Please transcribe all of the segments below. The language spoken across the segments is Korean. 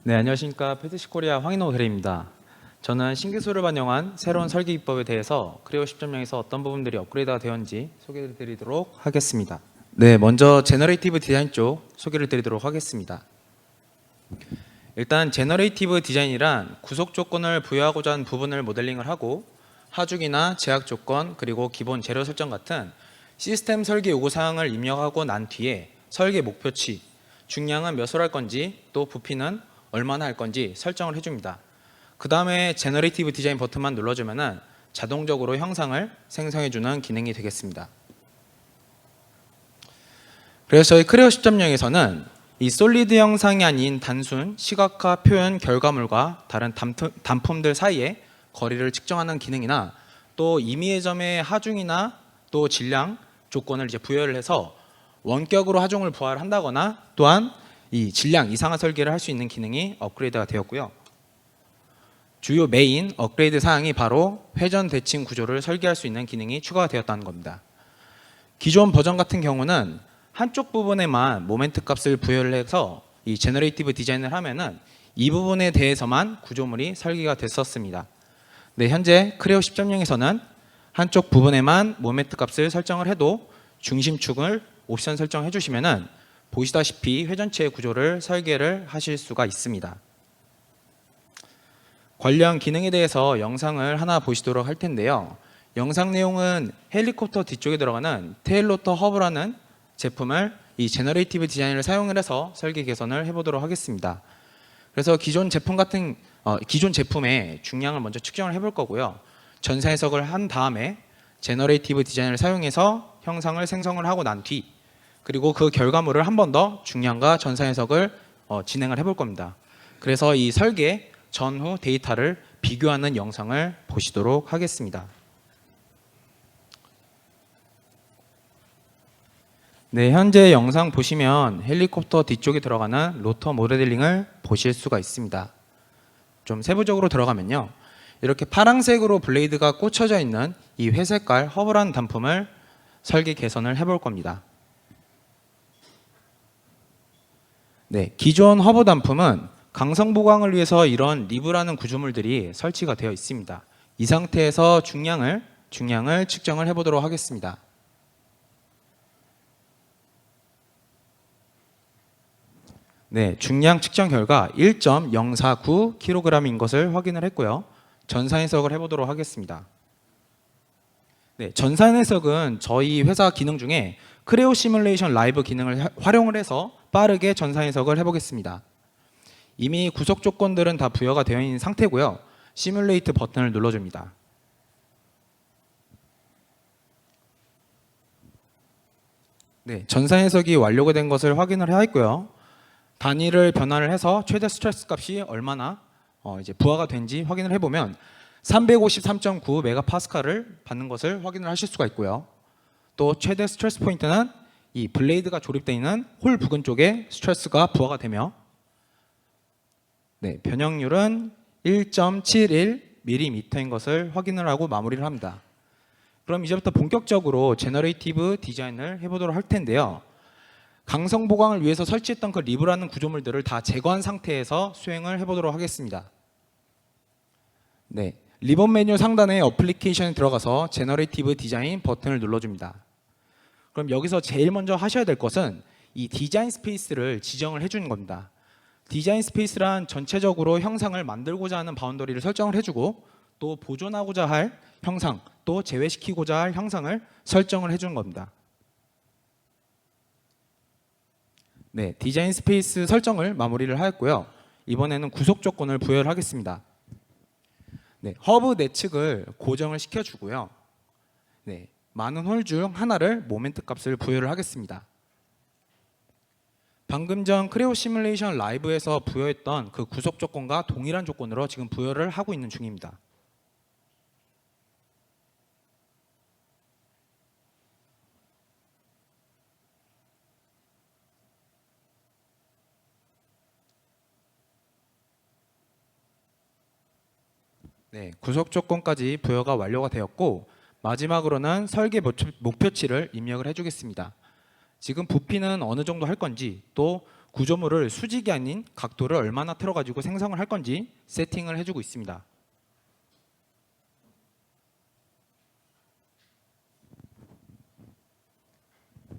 네, 안녕하십니까. 패드시코리아 황인호 대리입니다. 저는 신기술을 반영한 새로운 설계 기법에 대해서 크레오 10.0에서 어떤 부분들이 업그레이드가 되었는지 소개를 드리도록 하겠습니다. 네, 먼저 제너레이티브 디자인 쪽 소개를 드리도록 하겠습니다. 일단 제너레이티브 디자인이란 구속 조건을 부여하고자 하는 부분을 모델링을 하고 하중이나 제약 조건 그리고 기본 재료 설정 같은 시스템 설계 요구사항을 입력하고 난 뒤에 설계 목표치, 중량은 몇으로 할 건지 또 부피는 얼마나 할 건지 설정을 해줍니다. 그 다음에 제너레이티브 디자인 버튼만 눌러주면 자동적으로 형상을 생성해주는 기능이 되겠습니다. 그래서 저희 크레오 10.0에서는 이 솔리드 형상이 아닌 단순 시각화 표현 결과물과 다른 단품들 사이에 거리를 측정하는 기능이나 또 임의의 점의 하중이나 또 질량 조건을 이제 부여를 해서 원격으로 하중을 부하를 한다거나 또한 이 질량 이상화 설계를 할 수 있는 기능이 업그레이드가 되었고요. 주요 메인 업그레이드 사항이 바로 회전 대칭 구조를 설계할 수 있는 기능이 추가가 되었다는 겁니다. 기존 버전 같은 경우는 한쪽 부분에만 모멘트 값을 부여를 해서 이 제너레이티브 디자인을 하면은 이 부분에 대해서만 구조물이 설계가 됐었습니다. 네, 현재 크레오 10.0에서는 한쪽 부분에만 모멘트 값을 설정을 해도 중심축을 옵션 설정해 주시면은 보시다시피 회전체의 구조를 설계를 하실 수가 있습니다. 관련 기능에 대해서 영상을 하나 보시도록 할 텐데요. 영상 내용은 헬리콥터 뒤쪽에 들어가는 테일로터 허브라는 제품을 이 제너레이티브 디자인을 사용을 해서 설계 개선을 해보도록 하겠습니다. 그래서 기존 제품의 중량을 먼저 측정을 해볼 거고요. 전사 해석을 한 다음에 제너레이티브 디자인을 사용해서 형상을 생성을 하고 난 뒤 그리고 그 결과물을 한 번 더 중량과 전사 해석을 진행을 해볼 겁니다. 그래서 이 설계 전후 데이터를 비교하는 영상을 보시도록 하겠습니다. 네, 현재 영상 보시면 헬리콥터 뒤쪽에 들어가는 로터 모델링을 보실 수가 있습니다. 좀 세부적으로 들어가면요. 이렇게 파란색으로 블레이드가 꽂혀져 있는 이 회색깔 허브라는 단품을 설계 개선을 해볼 겁니다. 네, 기존 허브 단품은 강성 보강을 위해서 이런 리브라는 구조물들이 설치가 되어 있습니다. 이 상태에서 중량을 측정을 해보도록 하겠습니다. 네, 중량 측정 결과 1.049kg인 것을 확인을 했고요. 전사 해석을 해보도록 하겠습니다. 네, 전사 해석은 저희 회사 기능 중에 크레오 시뮬레이션 라이브 기능을 활용을 해서 빠르게 전사 해석을 해보겠습니다. 이미 구속 조건들은 다 부여가 되어 있는 상태고요. 시뮬레이트 버튼을 눌러줍니다. 네, 전사 해석이 완료가 된 것을 확인을 하였고요. 단위를 변화를 해서 최대 스트레스 값이 얼마나 이제 부하가 된지 확인을 해보면 353.9 메가파스칼을 받는 것을 확인을 하실 수가 있고요. 또 최대 스트레스 포인트는 이 블레이드가 조립되어 있는 홀 부근 쪽에 스트레스가 부하가 되며 네, 변형률은 1.71mm인 것을 확인을 하고 마무리를 합니다. 그럼 이제부터 본격적으로 제너레이티브 디자인을 해보도록 할 텐데요. 강성 보강을 위해서 설치했던 그 리브라는 구조물들을 다 제거한 상태에서 수행을 해보도록 하겠습니다. 네, 리본 메뉴 상단에 어플리케이션에 들어가서 제너레이티브 디자인 버튼을 눌러줍니다. 그럼 여기서 제일 먼저 하셔야 될 것은 이 디자인 스페이스를 지정을 해주는 겁니다. 디자인 스페이스란 전체적으로 형상을 만들고자 하는 바운더리를 설정을 해주고 또 보존하고자 할 형상 또 제외시키고자 할 형상을 설정을 해주는 겁니다. 네, 디자인 스페이스 설정을 마무리를 하였고요. 이번에는 구속 조건을 부여를 하겠습니다. 네, 허브 내측을 고정을 시켜주고요. 네, 많은 홀 중 하나를 모멘트 값을 부여를 하겠습니다. 방금 전 크레오 시뮬레이션 라이브에서 부여했던 그 구속 조건과 동일한 조건으로 지금 부여를 하고 있는 중입니다. 네, 구속 조건까지 부여가 완료가 되었고 마지막으로는 설계 목표치를 입력을 해주겠습니다. 지금 부피는 어느 정도 할 건지 또 구조물을 수직이 아닌 각도를 얼마나 틀어가지고 생성을 할 건지 세팅을 해주고 있습니다.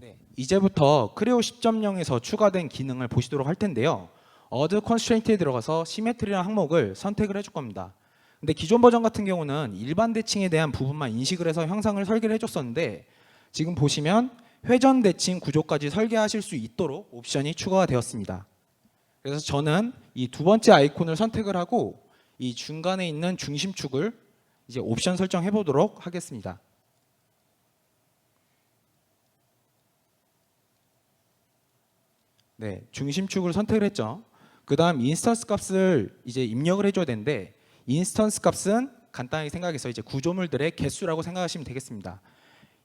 네, 이제부터 크레오 10.0에서 추가된 기능을 보시도록 할 텐데요. 어드 컨스트레인트에 들어가서 시메트리라는 항목을 선택을 해줄 겁니다. 근데 기존 버전 같은 경우는 일반 대칭에 대한 부분만 인식을 해서 형상을 설계를 해줬었는데 지금 보시면 회전 대칭 구조까지 설계하실 수 있도록 옵션이 추가가 되었습니다. 그래서 저는 이 두 번째 아이콘을 선택을 하고 이 중간에 있는 중심축을 이제 옵션 설정해 보도록 하겠습니다. 네, 중심축을 선택을 했죠. 그 다음 인스턴스 값을 이제 입력을 해줘야 되는데 인스턴스 값은 간단하게 생각해서 이제 구조물들의 개수라고 생각하시면 되겠습니다.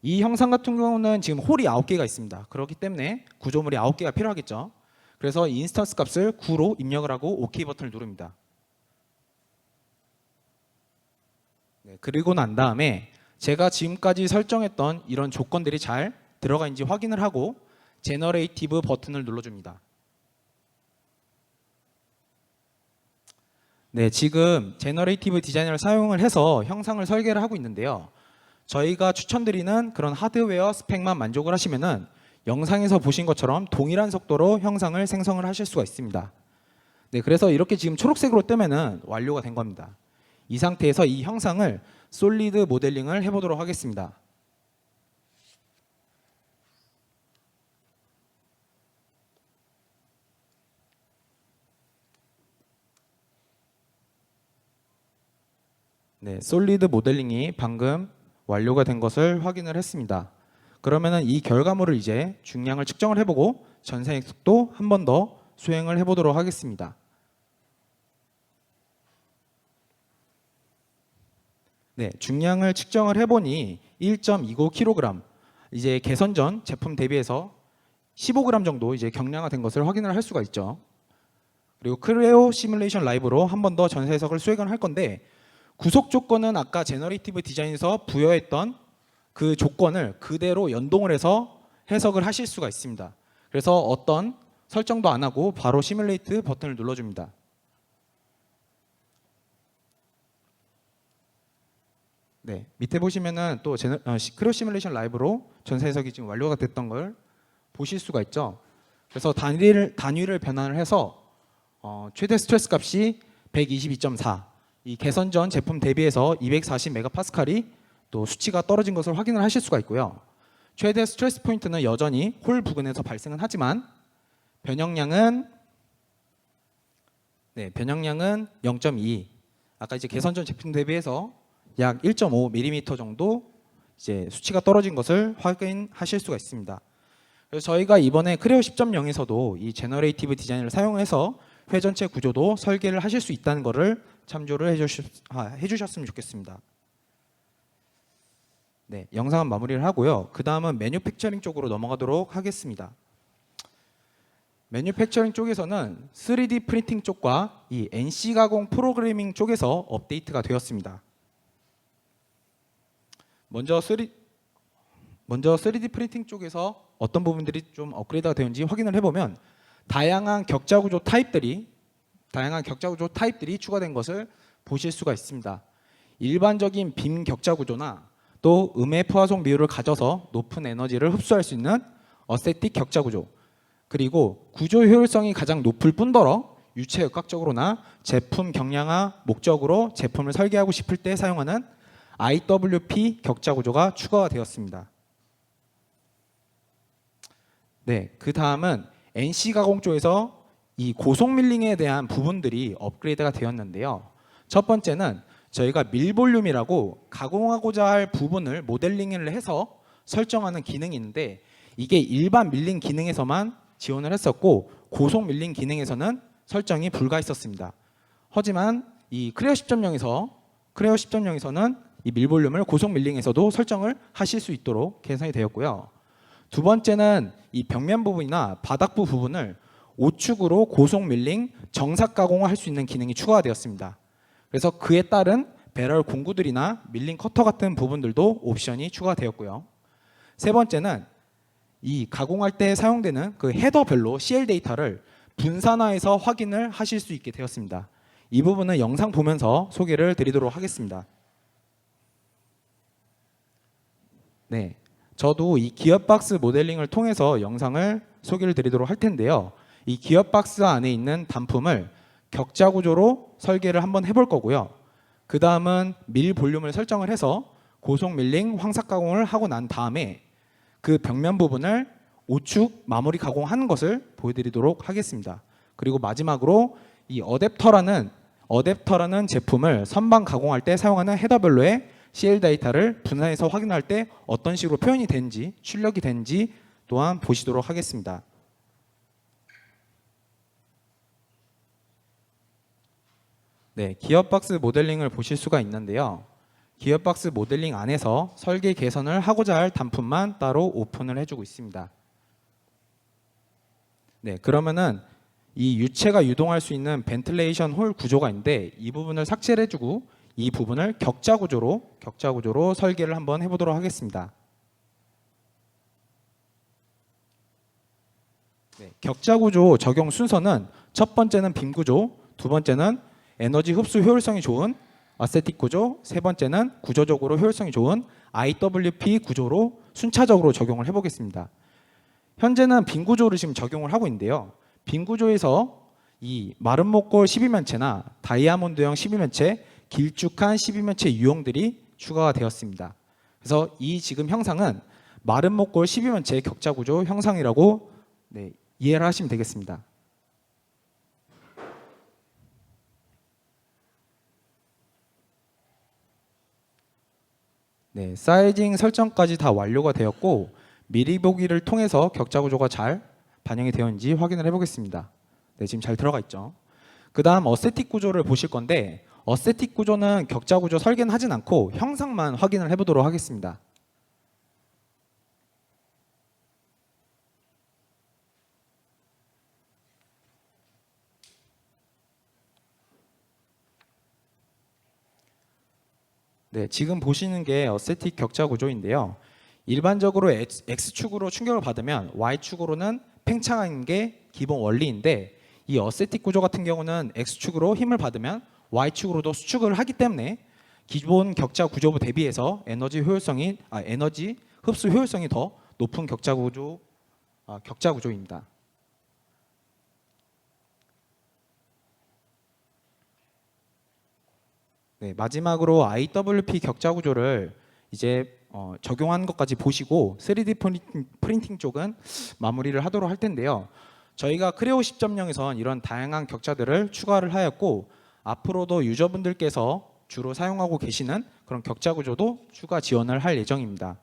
이 형상 같은 경우는 지금 홀이 9개가 있습니다. 그렇기 때문에 구조물이 9개가 필요하겠죠. 그래서 인스턴스 값을 9로 입력을 하고 OK 버튼을 누릅니다. 네, 그리고 난 다음에 제가 지금까지 설정했던 이런 조건들이 잘 들어가 있는지 확인을 하고 제너레이티브 버튼을 눌러줍니다. 네, 지금 제너레이티브 디자이너를 사용을 해서 형상을 설계를 하고 있는데요. 저희가 추천드리는 그런 하드웨어 스펙만 만족을 하시면은 영상에서 보신 것처럼 동일한 속도로 형상을 생성을 하실 수가 있습니다. 네, 그래서 이렇게 지금 초록색으로 뜨면은 완료가 된 겁니다. 이 상태에서 이 형상을 솔리드 모델링을 해보도록 하겠습니다. 네, 솔리드 모델링이 방금 완료가 된 것을 확인을 했습니다. 그러면은 이 결과물을 이제 중량을 측정을 해보고 전생의 속도 한 번 더 수행을 해보도록 하겠습니다. 네, 중량을 측정을 해보니 1.29kg, 이제 개선 전 제품 대비해서 15g 정도 이제 경량화된 것을 확인을 할 수가 있죠. 그리고 크레오 시뮬레이션 라이브로 한 번 더 전세 해석을 수행을 할 건데 구속 조건은 아까 제너레이티브 디자인에서 부여했던 그 조건을 그대로 연동을 해서 해석을 하실 수가 있습니다. 그래서 어떤 설정도 안 하고 바로 시뮬레이트 버튼을 눌러줍니다. 네, 밑에 보시면은 또 크레오 시뮬레이션 라이브로 전세 해석이 지금 완료가 됐던 걸 보실 수가 있죠. 그래서 단위를 변환을 해서 최대 스트레스 값이 122.4, 이 개선 전 제품 대비해서 240메가파스칼이 또 수치가 떨어진 것을 확인을 하실 수가 있고요. 최대 스트레스 포인트는 여전히 홀 부근에서 발생은 하지만 변형량은 0.2, 아까 이제 개선 전 제품 대비해서 약 1.5mm 정도 이제 수치가 떨어진 것을 확인하실 수가 있습니다. 그래서 저희가 이번에 크레오 10.0에서도 이 제너레이티브 디자인을 사용해서 회전체 구조도 설계를 하실 수 있다는 것을 참조를 해주셨으면 좋겠습니다. 네, 영상은 마무리를 하고요. 그 다음은 매뉴팩처링 쪽으로 넘어가도록 하겠습니다. 매뉴팩처링 쪽에서는 3D 프린팅 쪽과 이 NC 가공 프로그래밍 쪽에서 업데이트가 되었습니다. 먼저 3D 프린팅 쪽에서 어떤 부분들이 좀 업그레이드가 되었는지 확인을 해보면 다양한 격자 구조 타입들이 추가된 것을 보실 수가 있습니다. 일반적인 빔 격자 구조나 또 음의 포화송 비율을 가져서 높은 에너지를 흡수할 수 있는 어세틱 격자 구조, 그리고 구조 효율성이 가장 높을 뿐더러 유체 역학적으로나 제품 경량화 목적으로 제품을 설계하고 싶을 때 사용하는 IWP 격자 구조가 추가가 되었습니다. 네, 그 다음은 NC 가공 쪽에서 이 고속 밀링에 대한 부분들이 업그레이드가 되었는데요. 첫 번째는 저희가 밀볼륨이라고 가공하고자 할 부분을 모델링을 해서 설정하는 기능이 있는데 이게 일반 밀링 기능에서만 지원을 했었고 고속 밀링 기능에서는 설정이 불가했었습니다. 하지만 이 크레오 10.0에서는 이 밀볼륨을 고속 밀링에서도 설정을 하실 수 있도록 개선이 되었고요. 두 번째는 이 벽면 부분이나 바닥부 부분을 우측으로 고속 밀링 정삭 가공을 할 수 있는 기능이 추가가 되었습니다. 그래서 그에 따른 배럴 공구들이나 밀링 커터 같은 부분들도 옵션이 추가되었고요. 세 번째는 이 가공할 때 사용되는 그 헤더별로 CL 데이터를 분산화해서 확인을 하실 수 있게 되었습니다. 이 부분은 영상 보면서 소개를 드리도록 하겠습니다. 네, 저도 이 기업박스 모델링을 통해서 영상을 소개를 드리도록 할 텐데요. 이 기업박스 안에 있는 단품을 격자 구조로 설계를 한번 해볼 거고요. 그 다음은 밀 볼륨을 설정을 해서 고속 밀링, 황삭 가공을 하고 난 다음에 그 벽면 부분을 오축 마무리 가공하는 것을 보여드리도록 하겠습니다. 그리고 마지막으로 이 어댑터라는 제품을 선반 가공할 때 사용하는 헤더별로의 CL 데이터를 분산해서 확인할 때 어떤 식으로 표현이 되는지, 출력이 되는지 또한 보시도록 하겠습니다. 네, 기어박스 모델링을 보실 수가 있는데요. 기어박스 모델링 안에서 설계 개선을 하고자 할 단품만 따로 오픈을 해주고 있습니다. 네, 그러면은 이 유체가 유동할 수 있는 벤틀레이션 홀 구조가 있는데 이 부분을 삭제를 해주고 이 부분을 격자 구조로 설계를 한번 해보도록 하겠습니다. 네, 격자 구조 적용 순서는 첫 번째는 빔 구조, 두 번째는 에너지 흡수 효율성이 좋은 어세틱 구조, 세 번째는 구조적으로 효율성이 좋은 IWP 구조로 순차적으로 적용을 해보겠습니다. 현재는 빔 구조를 지금 적용을 하고 있는데요. 빔 구조에서 이 마른 목골 12면체나 다이아몬드형 12면체, 길쭉한 12면체 유형들이 추가가 되었습니다. 그래서 이 지금 형상은 마른 목골 12면체 격자 구조 형상이라고 이해를 하시면 되겠습니다. 네, 사이징 설정까지 다 완료가 되었고 미리 보기를 통해서 격자 구조가 잘 반영이 되었는지 확인을 해보겠습니다. 네, 지금 잘 들어가 있죠. 그 다음 어세틱 구조를 보실 건데 어세틱 구조는 격자 구조 설계는 하진 않고 형상만 확인을 해보도록 하겠습니다. 네, 지금 보시는 게 어세틱 격자 구조인데요. 일반적으로 X축으로 충격을 받으면 Y축으로는 팽창하는 게 기본 원리인데 이 어세틱 구조 같은 경우는 X축으로 힘을 받으면 Y축으로도 수축을 하기 때문에 기본 격자 구조부 대비해서 에너지 흡수 효율성이 더 높은 격자 구조입니다. 네, 마지막으로 IWP 격자 구조를 이제 적용하는 것까지 보시고 3D 프린팅 쪽은 마무리를 하도록 할 텐데요. 저희가 크레오 10.0에선 이런 다양한 격자들을 추가를 하였고 앞으로도 유저분들께서 주로 사용하고 계시는 그런 격자 구조도 추가 지원을 할 예정입니다.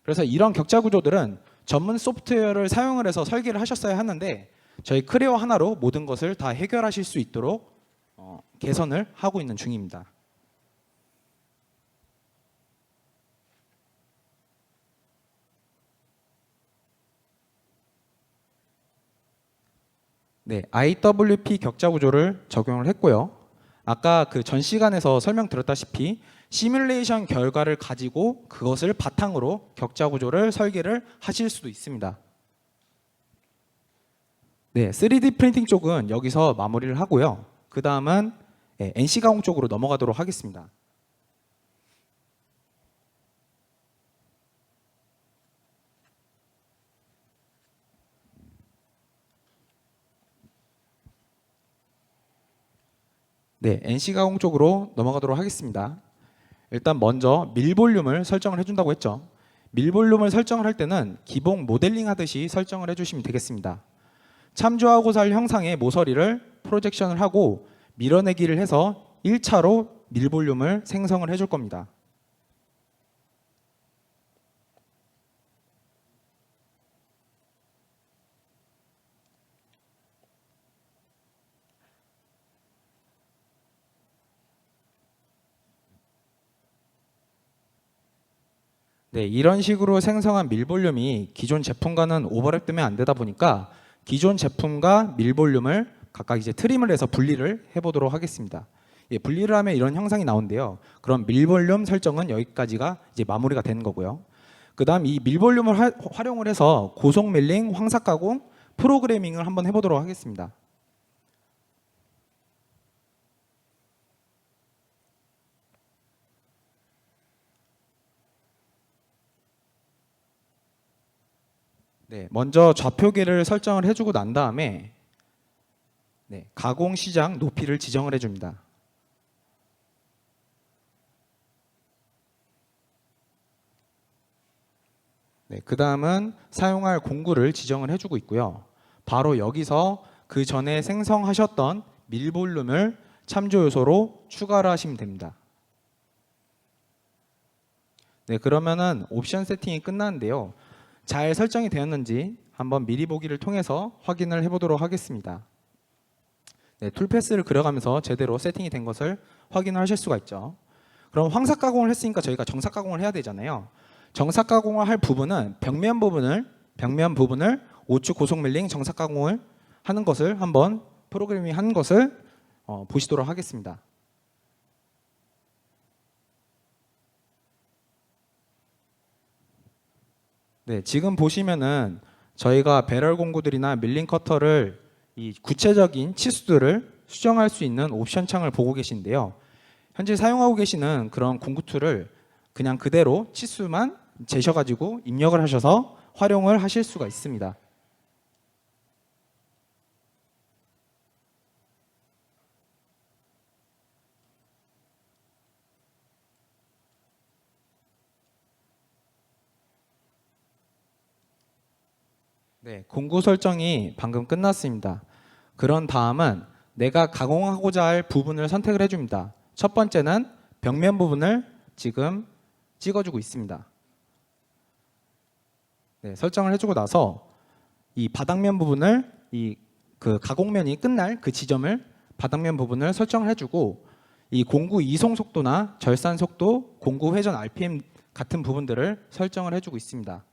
그래서 이런 격자 구조들은 전문 소프트웨어를 사용을 해서 설계를 하셨어야 하는데 저희 크레오 하나로 모든 것을 다 해결하실 수 있도록 개선을 하고 있는 중입니다. 네, IWP 격자 구조를 적용을 했고요. 아까 그 전 시간에서 설명드렸다시피 시뮬레이션 결과를 가지고 그것을 바탕으로 격자 구조를 설계를 하실 수도 있습니다. 네, 3D 프린팅 쪽은 여기서 마무리를 하고요. 그 다음은 NC 가공 쪽으로 넘어가도록 하겠습니다. 네, NC 가공 쪽으로 넘어가도록 하겠습니다. 일단 먼저 밀 볼륨을 설정을 해준다고 했죠. 밀 볼륨을 설정을 할 때는 기본 모델링 하듯이 설정을 해주시면 되겠습니다. 참조하고자 할 형상의 모서리를 프로젝션을 하고 밀어내기를 해서 1차로 밀 볼륨을 생성을 해줄 겁니다. 네, 이런 식으로 생성한 밀 볼륨이 기존 제품과는 오버랩되면 안 되다 보니까 기존 제품과 밀 볼륨을 각각 이제 트림을 해서 분리를 해보도록 하겠습니다. 예, 분리를 하면 이런 형상이 나온대요. 그럼 밀 볼륨 설정은 여기까지가 이제 마무리가 되는 거고요. 그다음 이 밀 볼륨을 활용을 해서 고속 밀링, 황삭 가공, 프로그래밍을 한번 해보도록 하겠습니다. 네, 먼저 좌표계를 설정을 해주고 난 다음에 가공 시작 높이를 지정을 해줍니다. 그 다음은 사용할 공구를 지정을 해주고 있고요. 바로 여기서 그 전에 생성하셨던 밀볼륨을 참조 요소로 추가를 하시면 됩니다. 그러면은 옵션 세팅이 끝났는데요. 잘 설정이 되었는지 한번 미리 보기를 통해서 확인을 해보도록 하겠습니다. 툴 패스를 그려가면서 제대로 세팅이 된 것을 확인을 하실 수가 있죠. 그럼 황삭 가공을 했으니까 저희가 정삭 가공을 해야 되잖아요. 정삭 가공을 할 부분은 벽면 부분을 우측 고속 밀링 정삭 가공을 하는 것을 한번 프로그래밍 하는 것을 보시도록 하겠습니다. 지금 보시면은 저희가 배럴 공구들이나 밀링 커터를 이 구체적인 치수들을 수정할 수 있는 옵션 창을 보고 계신데요. 현재 사용하고 계시는 그런 공구 툴을 그냥 그대로 치수만 재셔가지고 입력을 하셔서 활용을 하실 수가 있습니다. 공구 설정이 방금 끝났습니다. 그런 다음은 내가 가공하고자 할 부분을 선택을 해줍니다. 첫 번째는 벽면 부분을 지금 찍어주고 있습니다. 설정을 해주고 나서 이 바닥면 부분을 그 가공면이 끝날 그 지점을 바닥면 부분을 설정을 해주고 이 공구 이송 속도나 절산 속도, 공구 회전 RPM 같은 부분들을 설정을 해주고 있습니다.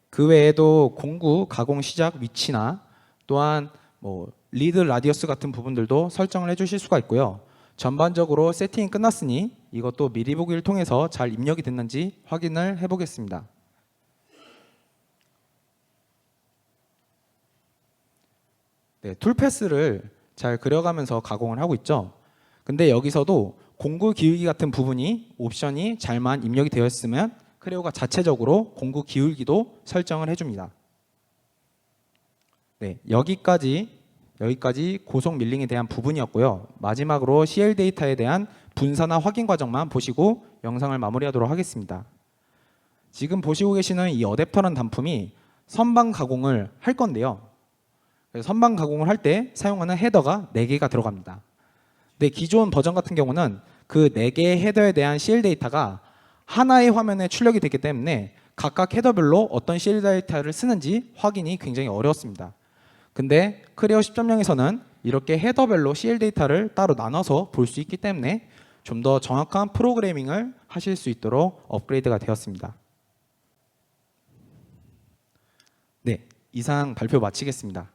그 외에도 공구 가공 시작 위치나 또한 리드 라디어스 같은 부분들도 설정을 해주실 수가 있고요. 전반적으로 세팅이 끝났으니 이것도 미리 보기를 통해서 잘 입력이 됐는지 확인을 해보겠습니다. 툴 패스를 잘 그려가면서 가공을 하고 있죠. 근데 여기서도 공구 기울기 같은 부분이 옵션이 잘만 입력이 되어 있으면 크레오가 자체적으로 공구 기울기도 설정을 해줍니다. 여기까지 고속 밀링에 대한 부분이었고요. 마지막으로 CL 데이터에 대한 분사나 확인 과정만 보시고 영상을 마무리하도록 하겠습니다. 지금 보시고 계시는 이 어댑터라는 단품이 선반 가공을 할 건데요. 선반 가공을 할 때 사용하는 헤더가 4개가 들어갑니다. 근데 기존 버전 같은 경우는 그 4개의 헤더에 대한 CL 데이터가 하나의 화면에 출력이 되기 때문에 각각 헤더별로 어떤 CL 데이터를 쓰는지 확인이 굉장히 어려웠습니다. 근데 크레오 10.0에서는 이렇게 헤더별로 CL 데이터를 따로 나눠서 볼 수 있기 때문에 좀 더 정확한 프로그래밍을 하실 수 있도록 업그레이드가 되었습니다. 이상 발표 마치겠습니다.